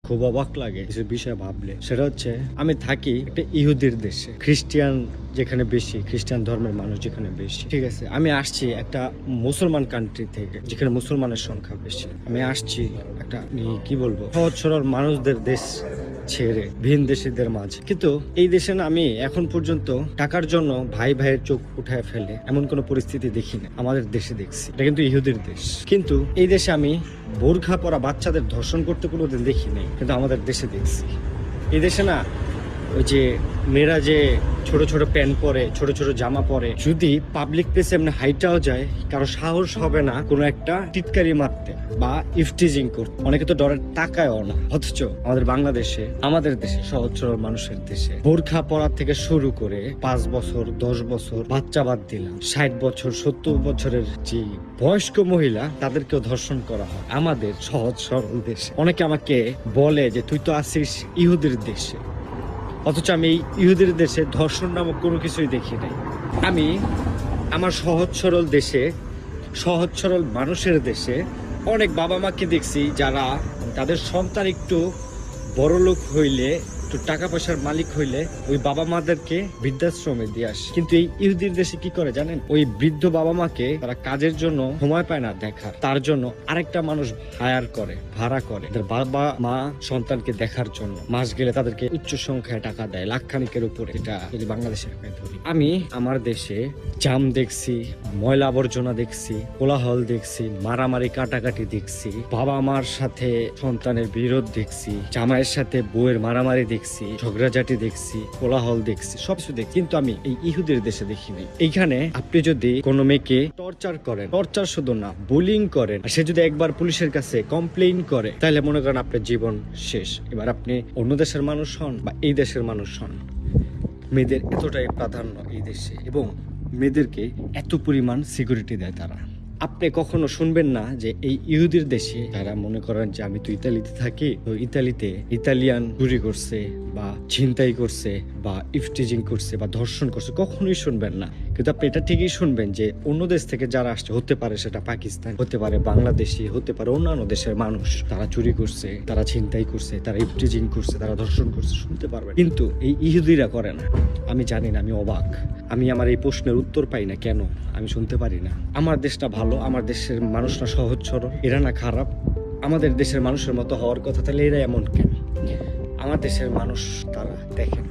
খুব অবাক লাগে কিছু বিষয় ভাবলে। সেটা হচ্ছে আমি থাকি একটা ইহুদির দেশে, খ্রিস্টান যেখানে বেশি, খ্রিস্টান ধর্মের মানুষ যেখানে বেশি, ঠিক আছে। আমি আসছি একটা মুসলমান কান্ট্রি থেকে যেখানে মুসলমানের সংখ্যা বেশি। আমি আসছি একটা কি বলবো, সহজ সরল মানুষদের দেশ ছেড়ে ভিন দেশিদের মাঝে। কিন্তু এই দেশে না আমি এখন পর্যন্ত টাকার জন্য ভাই ভাইয়ের চোখ উঠায় ফেলে এমন কোনো পরিস্থিতি দেখি না। আমাদের দেশে দেখছি, এটা কিন্তু ইহুদির দেশ। কিন্তু এই দেশে আমি বোরখা পরা বাচ্চাদের ধর্ষণ করতে কোনোদিন দেখি নাই, কিন্তু আমাদের দেশে দেখছি। এই দেশে না ওই যে মেয়েরা যে ছোট ছোট প্যান্ট পরে, ছোট ছোট জামা পরে, যদি পাবলিক প্লেসে এমনি হাইটাও যায়, কারো সাহস হবে না কোনো একটা টিটকারি মারতে বা ইফটিজিং করতে। অনেকে তো ডরের তাকায়ও না। অথচ আমাদের বাংলাদেশে, আমাদের দেশে, সহজ সরল মানুষের দেশে বোরখা পরার থেকে শুরু করে 5 বছর 10 বছর বাচ্চা বাদ দিলাম, 60 বছর 70 বছরের যে বয়স্ক মহিলা, তাদেরকেও ধর্ষণ করা হয় আমাদের সহজ সরল দেশে। অনেকে আমাকে বলে যে তুই তো আছিস ইহুদির দেশে, অথচ আমি এই ইহুদির দেশে ধর্ষণ নামক কোনো কিছুই দেখি নাই। আমি আমার সহজ সরল দেশে, সহজ সরল মানুষের দেশে অনেক বাবা মাকে দেখছি যারা তাদের সন্তান একটু বড় লোক হইলে, একটু টাকা পয়সার মালিক হইলে ওই বাবা মাদেরকে বৃদ্ধাশ্রমে দিয়ে আসে। কিন্তু এই ইহুদির দেশে কি করে জানেন? ওই বৃদ্ধ বাবা মাকে তারা কাজের জন্য সময় পায় না দেখার, তার জন্য আরেকটা মানুষ হায়ার করে, ভাড়া করে তাদের বাবা মা সন্তানকে দেখার জন্য। মাস গেলে তাদেরকে উচ্চ সংখ্যায় টাকা দেয়, লাখখানিকের উপরে। এটা যদি বাংলাদেশে ধরি, আমি আমার দেশে জাম দেখছি, ময়লা আবর্জনা দেখছি, কোলাহল দেখছি, মারামারি কাটাকাটি দেখছি, বাবা মার সাথে সন্তানের বিরোধ দেখছি, জামাইয়ের সাথে বউয়ের মারামারি দেখছি, ঝগড়াঝাটি দেখছি, কোলাহল দেখছি, সবকিছু দেখছি। কিন্তু আমি এই ইহুদের দেশে দেখিনি। এইখানে আপনি যদি কোনো মেয়েকে টর্চার করেন, টর্চার শুধু না, বুলিং করেন, আর সে যদি একবার পুলিশের কাছে কমপ্লেইন করে, তাহলে মনে করেন আপনার জীবন শেষ। এবার আপনি অন্য দেশের মানুষ হন বা এই দেশের মানুষ হন, মেয়েদের এতটাই প্রাধান্য এই দেশে, এবং মেয়েদেরকে এত পরিমাণ সিকিউরিটি দেয় তারা। আপনি কখনো শুনবেন না যে এই ইহুদির দেশে তারা মনে করেন যে আমি তো ইতালিতে থাকি, তো ইতালিতে ইতালিয়ান চুরি করছে বা ছিনতাই করছে বা ইফটিজিং করছে বা ধর্ষণ করছে, কখনোই শুনবেন না। কিন্তু আপনি এটা ঠিকই শুনবেন যে অন্য দেশ থেকে যারা আসছে, হতে পারে সেটা পাকিস্তান, হতে পারে বাংলাদেশি, হতে পারে অন্যান্য দেশের মানুষ, তারা চুরি করছে, তারা ছিনতাই করছে, তারা ইফটিজিং করছে, তারা ধর্ষণ করছে, শুনতে পারবেন। কিন্তু এই ইহুদিরা করে না। আমি জানি না, আমি অবাক। আমি আমার এই প্রশ্নের উত্তর পাই না, কেন আমি শুনতে পারি না। আমার দেশটা ভালো, আমার দেশের মানুষরা সহজ সরল, এরা না খারাপ। আমাদের দেশের মানুষের মতো হওয়ার কথা, তাহলে এরা এমন কেন? আমার দেশের মানুষ তারা দেখেন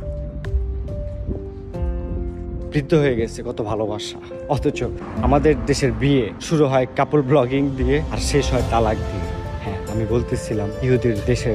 বৃদ্ধ হয়ে গেছে, কত ভালোবাসা। অথচ আমাদের দেশের বিয়ে শুরু হয় কাপল ব্লগিং দিয়ে আর শেষ হয় তালাক দিয়ে। হ্যাঁ, আমি বলতেছিলাম ইহুদির দেশের